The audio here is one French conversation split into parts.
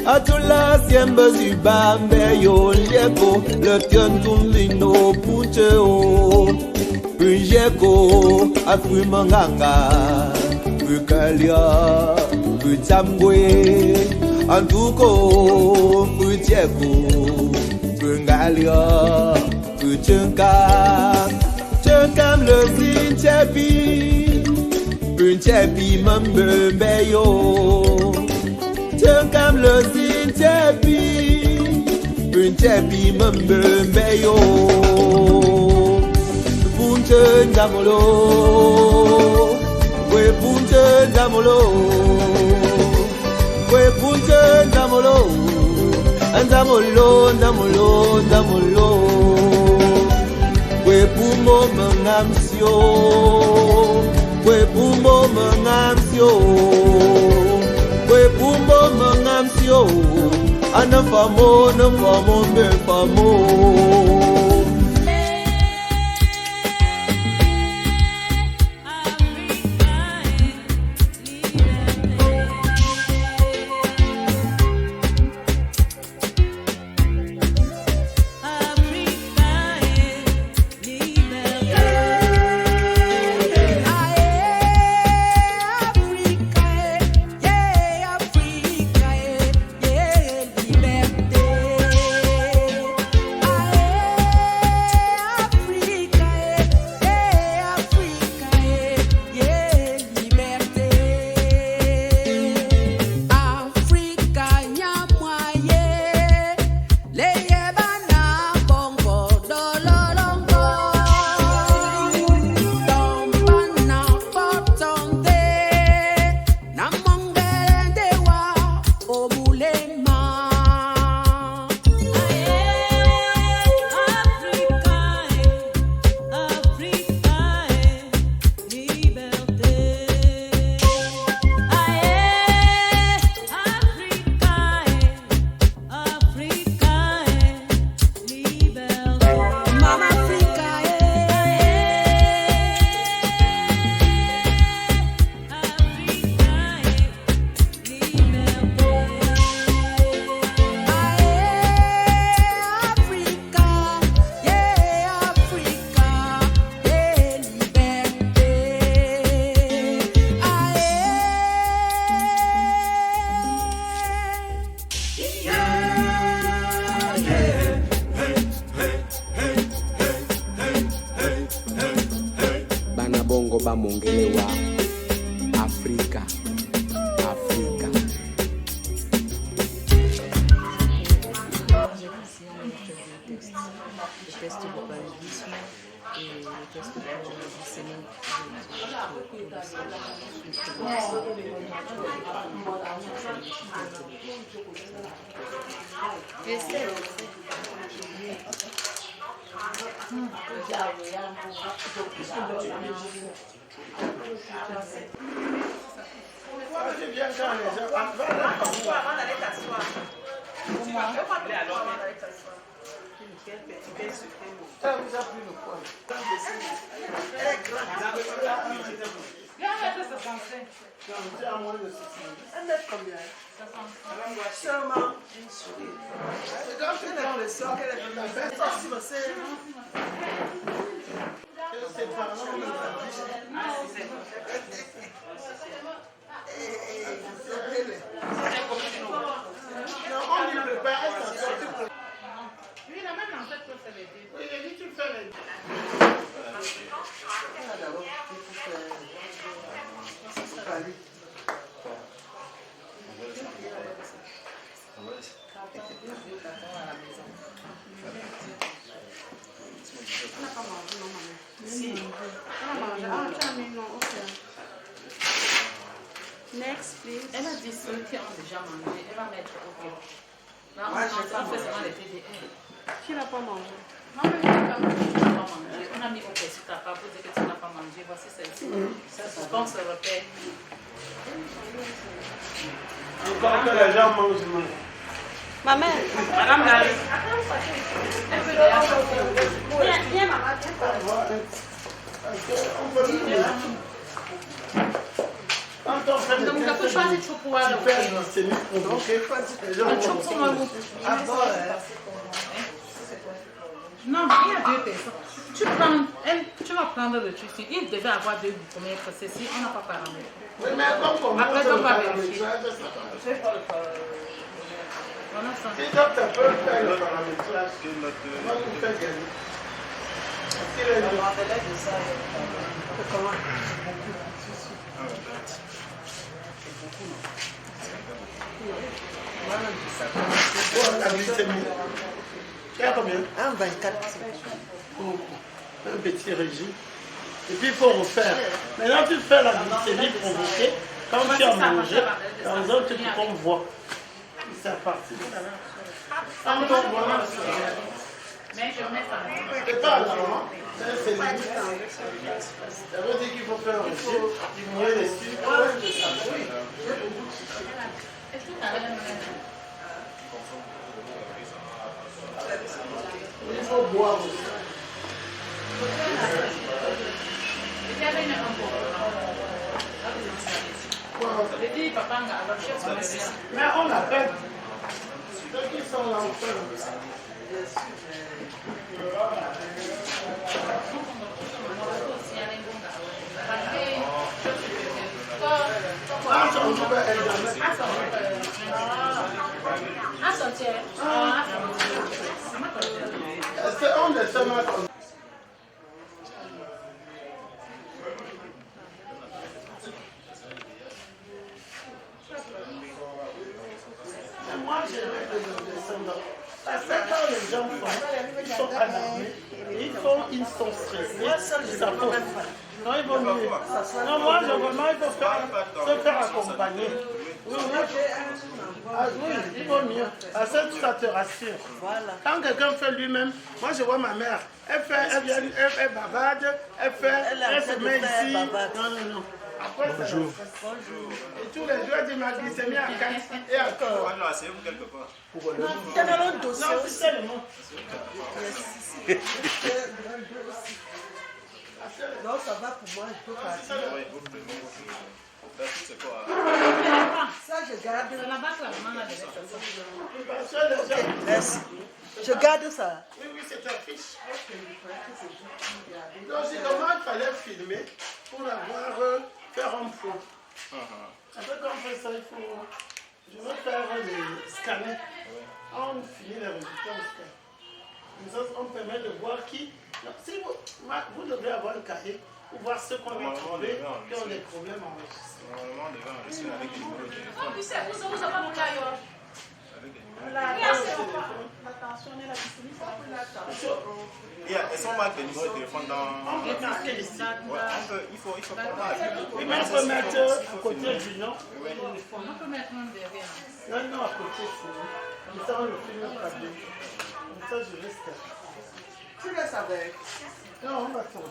A tout la siembe zubambe yo lieko le tiondumino pucheo Pujeko afru manganga Pukalia Puchambwe Antuko Pucheko Pungalia Puchunka Chunkam le zinchepi Punchepi mambe yo Chunkam le zinchepi Punchepi mambe yo Punche ndamolo We punche ndamolo We punche ndamolo Ndamolo ndamolo ndamolo We pumbo mangamsio We pumbo mangamsio We pumbo mangamsio Ana famo me famo Mongelewa Africa. Le test de paludisme et le test de glycémie. Seulement une souris. C'est comme une impression qu'elle est venue faire. Si vous savez, c'est pas non, on lui prépare un sorte. Oui, la même en fait pour faire les deux. Oui, il dit tu fais les deux. D'abord, tu fais lui. Next, please. Elle a dit ceux qui ont déjà mangé, elle va mettre OK. Là, on fait seulement les TDR. Qui n'a pas mangé? Non, mais tu n'as pas mangé. On a mis OK sur ta part pour dire que tu n'as pas mangé. Voici celle-ci. C'est qu'on se repère. Encore que les gens mangent. Ma mère. Madame Larry. Elle veut déjà sortir. Viens, maman, viens. On peut Quand on fait Donc, tu peux choisir de pouvoir le faire une glycémie provoquée. Non, il y a deux personnes. Tu vas prendre le truc. Il devait avoir deux glycémies. Ceci, on n'a pas paramètre. Oui, mais comme Après, on va vérifier. Voilà ça. Si docteur peut faire le paramétrage, on va tout faire gagner. La glycémie. Tu as combien? 1,24. Un petit régime. Et puis il faut refaire. Maintenant tu fais la glycémie provoquée. Quand tu as mangé, par exemple, tu peux voir. C'est parti. Quand on voit, Mais je mets ça. c'est pas alarmant. C'est limite. Ça veut dire qu'il faut faire un régime, diminuer les sucres. Est-ce que tu as Il faut boire aussi. Mais on appelle. Ceux qui sont là, on fait. On est seulement comme moi, j'aimerais que nos descendants. Parce que quand les gens font, ils sont alarmés, ils sont stressés, ils s'approchent. Non, il vaut mieux. Non, moi, vraiment, il faut se faire accompagner. Oui, il vaut mieux. Parce que ça te rassure. Quand quelqu'un fait lui-même, moi, je vois ma mère, elle bavarde, elle se met ici. Non. Après, bonjour. Et tous les jours, elle dit ma glycémie à 4 et encore. Alors, c'est vous quelque part. Tu as dans le dossier. Non, c'est seulement. Non, ça va pour moi, je peux partir. Oui, vous prenez vos c'est quoi? Ça, je garde. Là-bas, la maman a Merci. Je garde ça. Oui, c'est ta fiche. Donc, c'est comment il fallait filmer pour faire un faux. Après, quand on fait ça, je veux faire les scanners. On finit les résultats au scan. Comme ça, on permet de voir qui. Donc, si vous devez avoir un cahier pour voir ceux qu'on a trouvés qui ont des problèmes enregistrés. Normalement, on devait enregistrer avec les numéros de téléphone. vous avez mon caillot. Avec les numéros. Elles sont marquées les numéros de téléphone dans. On peut marquer ici. Ouais, il faut pas marquer. Et même on peut mettre à côté du nom. On peut mettre un derrière. Non, à côté, c'est. Comme ça, on le filme pas bien. Comme ça, je reste. Tu laisses avec. Non, on va tourner.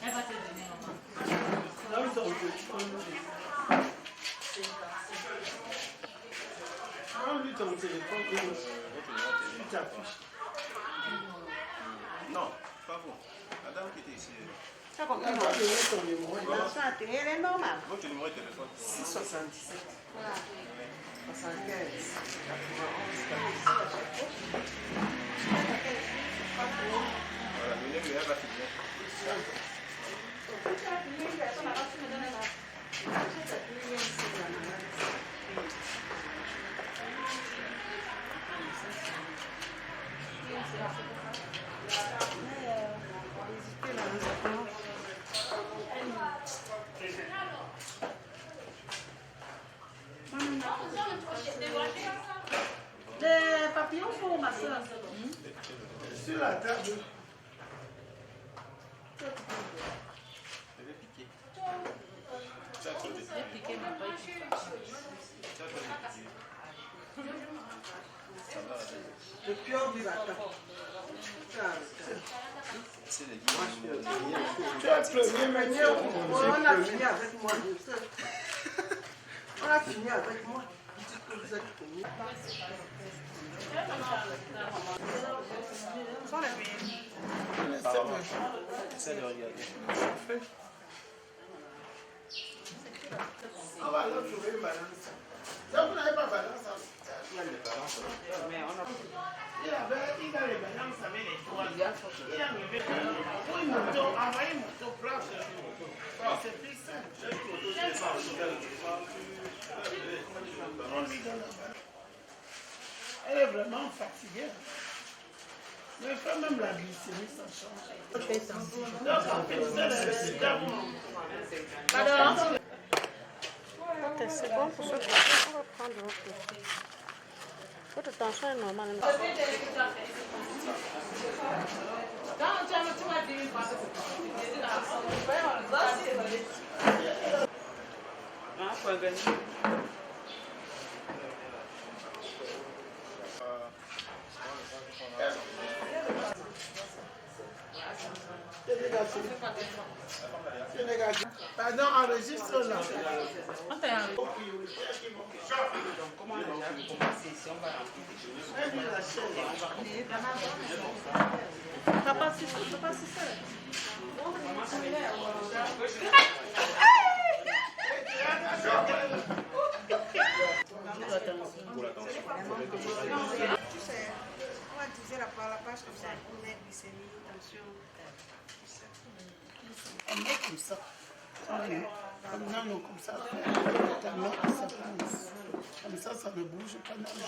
Elle va te donner un moment. Non, on tourne. Prends lui ton téléphone et tu t'affiches. Non, pas vous. La dame qui était ici. Tu as compris, On non? va donner ton numéro. Elle est normale. Votre numéro de téléphone. 677. 75. 91. Voilà, donnez-lui, elle va filmer. Les papillons sont ma soeur. Sur la table. Je vais piquer. J'ai piqué ma paille. Le pion du matin. C'est les guillemets. Tu as le premier métier. On a fini avec moi. On a fini avec moi. Dites que vous êtes connus. Essaie de regarder. On va leur trouver une balance. Ça, vous n'avez pas balance. Il y a les balances. Il a les balances avec les toits. Il a enlevé une moto, envoyé une moto blanche. C'est plus simple. Elle est vraiment fatiguée. Mais quand même la glycémie, ça change. Donc, on fait ça, C'est bon pour ce qu'on va prendre l'autre. Votre tension est normale. Pardon, enregistre là. Papa, c'est ça. Tu sais, on va utiliser la page comme ça pour mettre glycémie, tension. On met comme ça. Comme ça. Comme ça, ça ne bouge pas dans le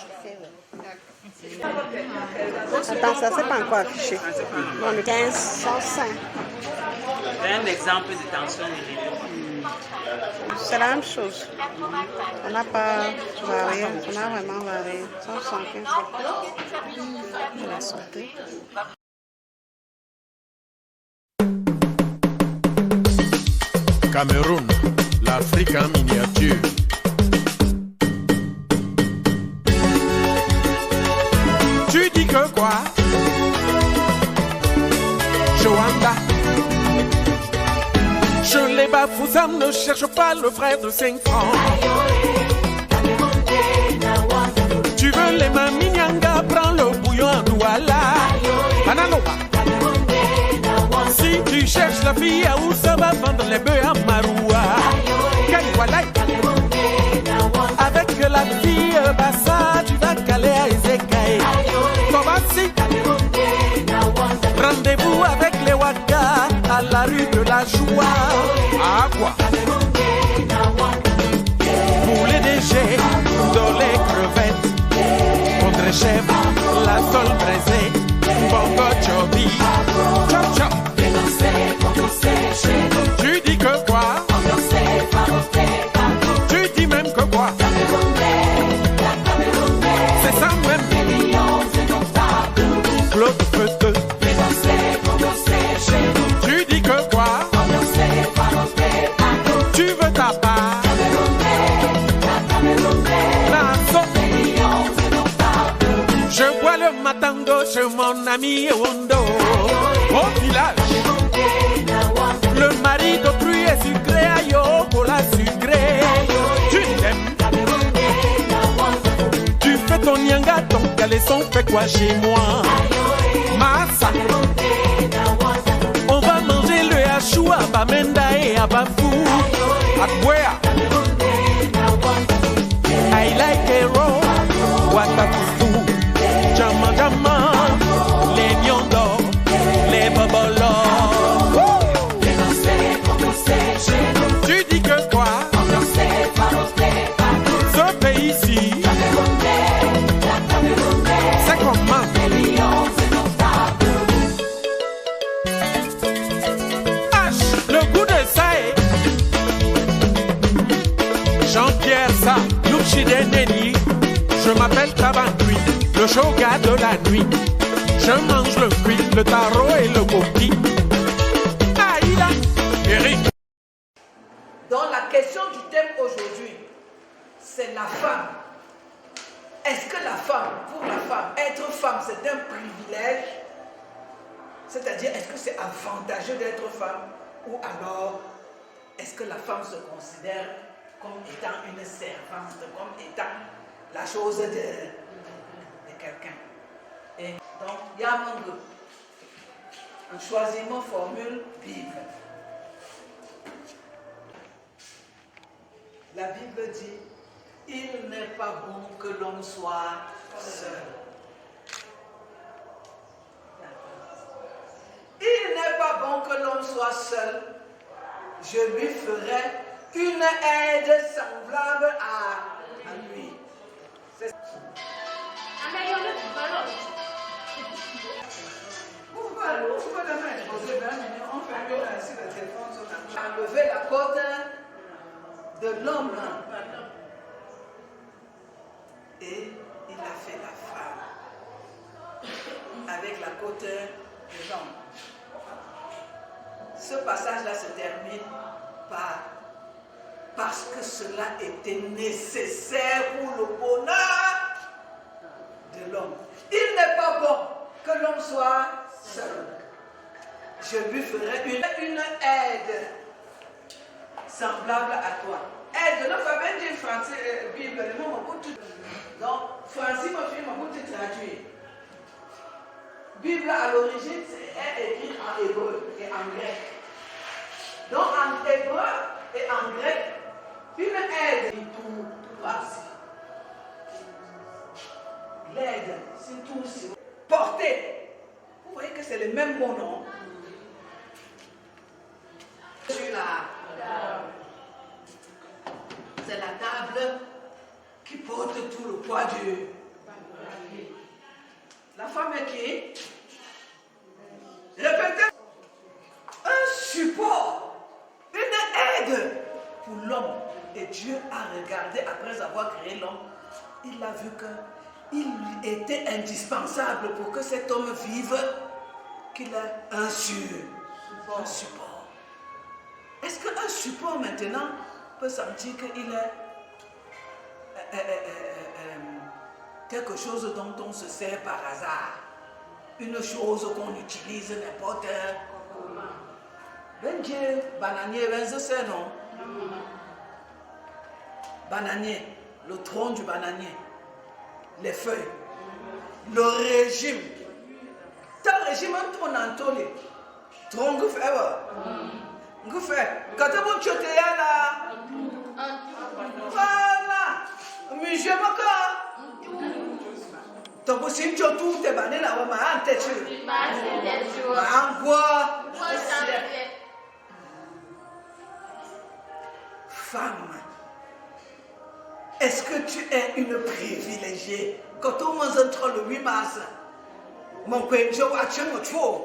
jeu. Attends, ça c'est pas encore affiché. Non, le 15 sans 5. C'est un exemple de tension élevée. C'est la même chose. On n'a pas varié, on a vraiment varié. 175. On l'a sauté. Cameroun, l'Afrique en miniature. Tu dis que quoi? Joanda. Je les bafoue, ça ne cherche pas le frère de 5 francs. Tu veux les maminyanga, prends le bouillon à Douala. Analoba. Si tu cherches la fille à où ça va vendre les bœufs à Maroua. Kaiwalai. Avec la fille Bassa, tu vas caler à Ezekaï. Tobassi. Rendez-vous avec les Waka à la rue de la Joie. À quoi? Pour les déchets, dans les crevettes, contre chef, la sole braisée, bongo chobi, chop chop. Tu dis que quoi? Tu dis même que quoi? C'est ça même. Claude Feutre. Tu dis que quoi? Tu veux ta part? Je bois le matango chez mon ami Wondo. Au village, le mari d'autrui est sucré à Yoko la sucrée. Tu t'aimes? Tu fais ton nyanga, ton caleçon fait quoi chez moi? Massa. On va manger le hachou à Bamenda et à Bafou. À Kwea. I like a roll. Watafufu. Jama jama. Les miondos. Les bobolos. Tu dis que quoi? Ce pays-ci, c'est comment? H, le goût de ça est Jean-Pierre ça, Louchideneni. Je m'appelle Tabancui, le shoga de la nuit. Je mange le fruit, le taro et le coquille. Aïda, Eric. Donc la question du thème aujourd'hui, c'est la femme. Est-ce que la femme, pour la femme, être femme, c'est un privilège? C'est-à-dire, est-ce que c'est avantageux d'être femme? Ou alors, est-ce que la femme se considère comme étant une servante, comme étant la chose de quelqu'un? Et donc, il y a un groupe. On choisit une formule Bible. La La Bible dit, il n'est pas bon que l'homme soit seul. Il n'est pas bon que l'homme soit seul. Je lui ferai une aide semblable à lui. Enlever la côte de l'homme et il a fait la femme avec la côte de l'homme. Ce passage-là se termine par parce que cela était nécessaire pour le bonheur de l'homme. Il n'est pas bon que l'homme soit seul. Je lui ferai une aide semblable à toi. Aide, le fameux dit français, Bible, le mot donc, français, mon film, m'a traduit. Bible à l'origine, c'est écrit en hébreu et en grec. Donc, en hébreu et en grec, une aide pour passer. L'aide, c'est tout aussi. Porter. Vous voyez que c'est le même mot, non? C'est la table qui porte tout le poids du. La femme est qui? Répétez. Un support, une aide pour l'homme. Et Dieu a regardé, après avoir créé l'homme, il a vu qu'il était indispensable pour que cet homme vive, qu'il ait un support. Est-ce qu'un support maintenant peut sentir qu'il est quelque chose dont on se sert par hasard? Une chose qu'on utilise n'importe comment. Ben Dieu, bananier, ben je sais non. Bananier, le tronc du bananier, les feuilles, le régime. Ton régime, on tourne en tolé. Tronc que fait. Que fait? Quand on chote là. Voilà. Mais je me donc si tu as tout tes banés là, on m'a en tête. En quoi? Femme, est-ce que tu es une privilégiée? Quand on m'entre le 8 mars, mon coin, je vois tu me trouves.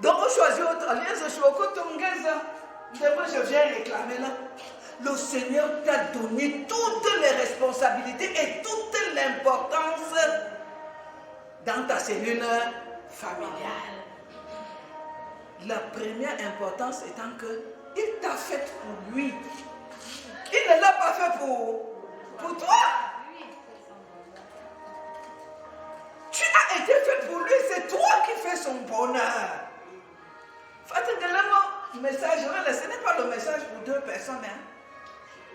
Donc on choisit autre alliance, je suis au côté je viens réclamer là. Le Seigneur t'a donné toutes les responsabilités et toute l'importance dans ta cellule familiale. La première importance étant qu'il t'a fait pour lui. Il ne l'a pas fait pour toi. Tu as été fait pour lui, c'est toi qui fais son bonheur. Message, ce n'est pas le message pour deux personnes. Hein.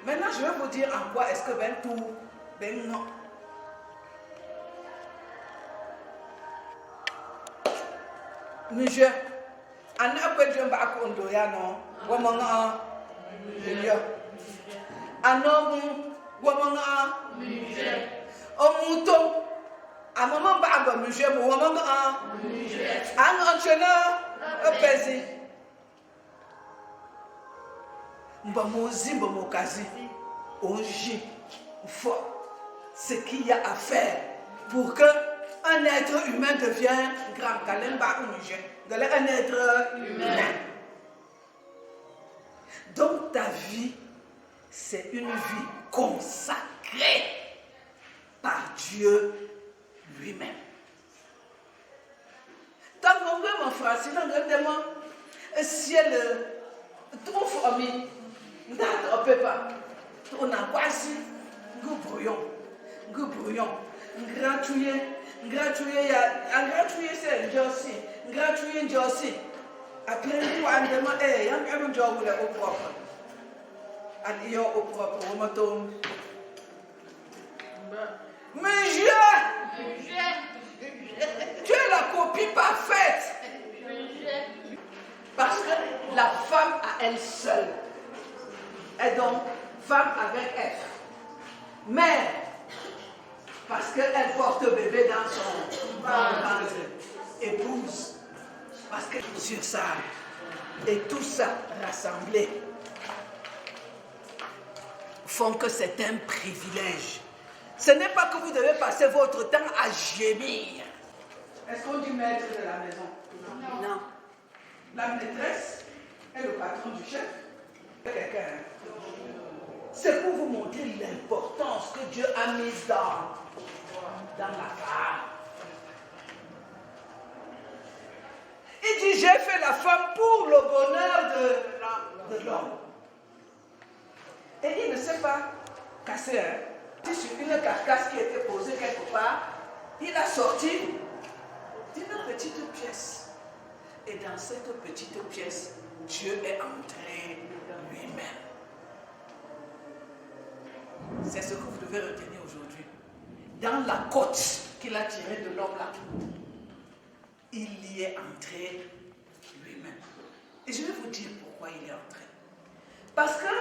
Maintenant, je vais vous dire en quoi est-ce que ben tout, ben non. Monsieur, on a pas de pas qu'on ya non. Woman a, monsieur. Anom, woman a, monsieur. Un mouton, un moment pas monsieur, woman a, monsieur. Un entraîneur, un pesé. Ce qu'il y a à faire pour qu'un être humain devienne grand. Un être humain. Donc ta vie, c'est une vie consacrée par Dieu lui-même. Tant qu'on veut mon frère, sinon un ciel trop formé. On ne peut pas. On a quasi un brouillon. Gratuit, c'est un jossi. Gratuit, un jossi. Après, on a demandé, il y a un job au propre. Il y a au propre, on me tombe. Mais tu es la copie parfaite. Parce que la femme à elle seule est donc femme avec F. Mère, parce qu'elle porte bébé dans son ventre. Épouse, parce que sur ça, et tout ça rassemblé, font que c'est un privilège. Ce n'est pas que vous devez passer votre temps à gémir. Est-ce qu'on dit maître de la maison? Non. La maîtresse est le patron du chef. Quelqu'un. C'est pour vous montrer l'importance que Dieu a mise dans la femme. Il dit, j'ai fait la femme pour le bonheur de l'homme. Et il ne s'est pas cassé. Sur une carcasse qui était posée quelque part, il a sorti d'une petite pièce. Et dans cette petite pièce, Dieu est entré lui-même. C'est ce que vous devez retenir aujourd'hui. Dans la côte qu'il a tirée de l'homme là, il y est entré lui-même. Et je vais vous dire pourquoi il est entré. Parce que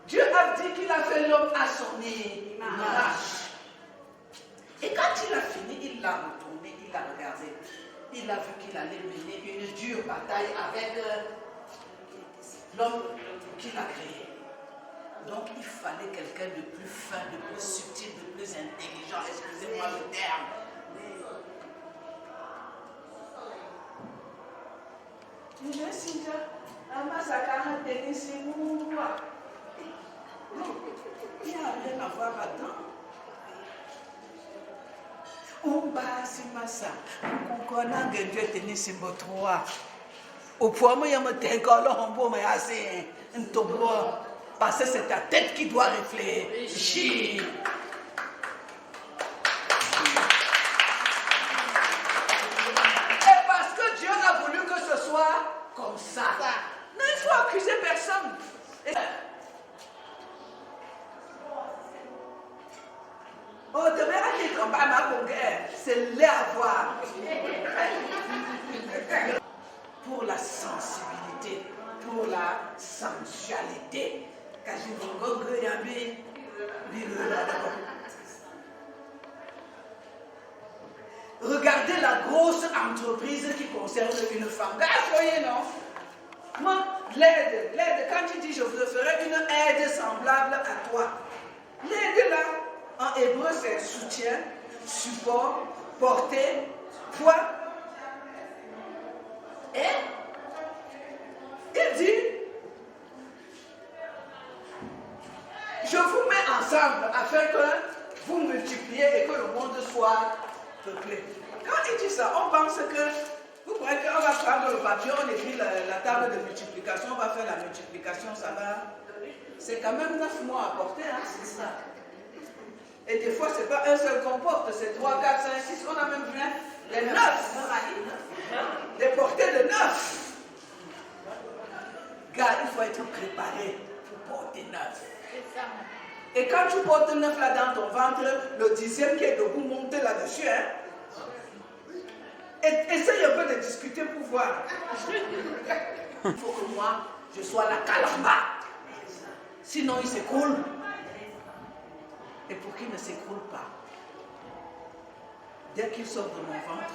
Dieu a dit qu'il a fait l'homme à son image. Et quand il a fini, il l'a retourné, il l'a regardé. Il a vu qu'il allait mener une dure bataille avec l'homme qu'il a créé. Donc il fallait quelqu'un de plus fin, de plus subtil, de plus intelligent. Excusez-moi le terme. Il a rien à voir là-dedans. Parce que c'est ta tête qui doit réfléchir. Et parce que Dieu a voulu que ce soit comme ça. Non, il faut accuser personne. Oh, tu verras qu'il ne pas ma conquête. C'est l'avoir. Pour la sensibilité, pour la sensualité. Regardez la grosse entreprise qui concerne une femme. Voyez, non? Moi, l'aide, quand tu dis je vous ferai une aide semblable à toi. L'aide là, en hébreu c'est soutien, support, porter, poids. Et il dit, je vous mets ensemble afin que vous multipliez et que le monde soit peuplé. Quand il dit ça, on pense que, vous croyez qu'on va prendre le papier, on écrit la table de multiplication, on va faire la multiplication, ça va. C'est quand même 9 mois à porter, hein, c'est ça. Et des fois, c'est pas un seul qu'on porte, c'est 3, 4, 5, 6, on a même vu les 9. Des portées de 9. Car il faut être préparé pour porter 9. Et quand tu portes 9 là dans ton ventre, le 10e qui est debout monte là-dessus. Hein? Essaye un peu de discuter pour voir. Il faut que moi, je sois la calamba. Sinon, il s'écroule. Et pour qu'il ne s'écroule pas, dès qu'il sort de mon ventre,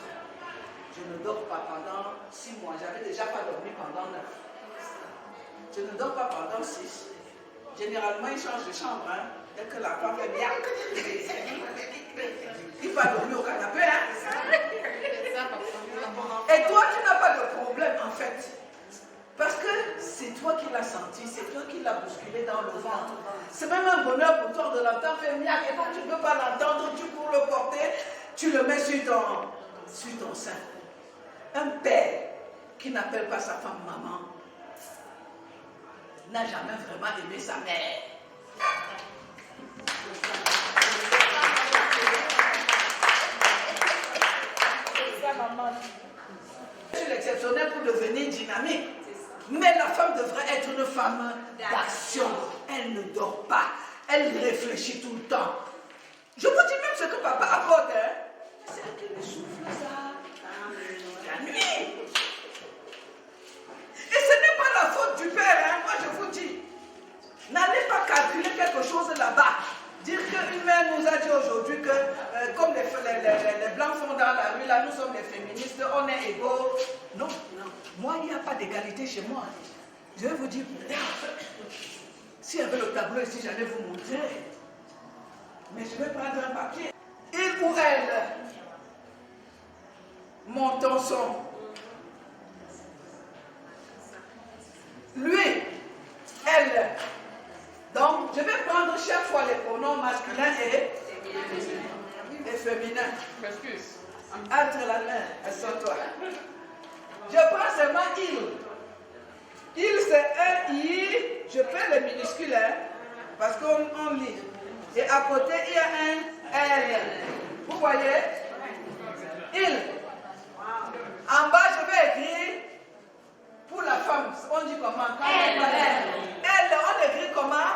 je ne dors pas pendant 6 mois. J'avais déjà pas dormi pendant 9. Je ne dors pas pendant 6. Généralement, il change de chambre. Hein. Dès que la femme fait bien, il va dormir au canapé. Hein. Et toi, tu n'as pas de problème en fait. Parce que c'est toi qui l'as senti, c'est toi qui l'as bousculé dans le ventre. C'est même un bonheur pour toi de l'entendre faire miac. Et quand tu ne peux pas l'entendre, tu cours le porter, tu le mets sur ton sein. Un père qui n'appelle pas sa femme maman n'a jamais vraiment aimé sa mère. C'est l'exceptionnel pour devenir dynamique. Mais la femme devrait être une femme d'action. Elle ne dort pas. Elle réfléchit tout le temps. Je vous dis même ce que papa apporte. Hein? C'est elle qui me souffle ça. La nuit. faute du père, hein. Moi je vous dis. N'allez pas calculer quelque chose là-bas. Dire qu'une mère nous a dit aujourd'hui que, comme les blancs font dans la rue, là, nous sommes les féministes, on est égaux. Non, non. Moi, il n'y a pas d'égalité chez moi. Je vais vous dire, s'il y avait le tableau ici, j'allais vous montrer. Mais je vais prendre un papier. Il ou elle, mon son. Lui, elle. Donc, je vais prendre chaque fois les pronoms masculins et féminins. Entre la main, assois-toi. Je prends seulement il. Il, c'est un I. Je fais les minuscules, hein, parce qu'on lit. Et à côté, il y a un L. Vous voyez? Il. En bas, je vais écrire pour la femme. On dit comment? Elle. Elle, on écrit comment?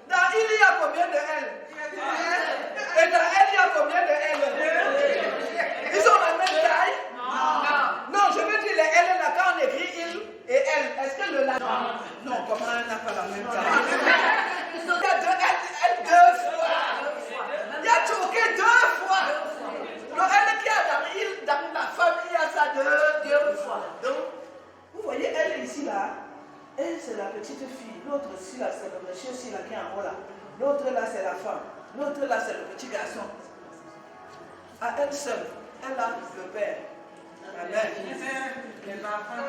Dans il y a combien de L? Et dans elle, il y a combien de L? Ils ont la même taille? Non, je veux dire les L là, quand on écrit il et elle, est-ce que le la... Non, comment elle n'a pas la même taille? Il y a deux fois. Il a choqué 2 fois. Le elle qui a dans la femme, il y a ça 2 fois. Donc, vous voyez, elle ici là, elle c'est la petite fille. L'autre ici là, c'est le monsieur ici là qui est en haut là. L'autre là, c'est la femme. L'autre là, c'est le petit garçon. À elle seule, elle a le père. La mère. Et les enfants.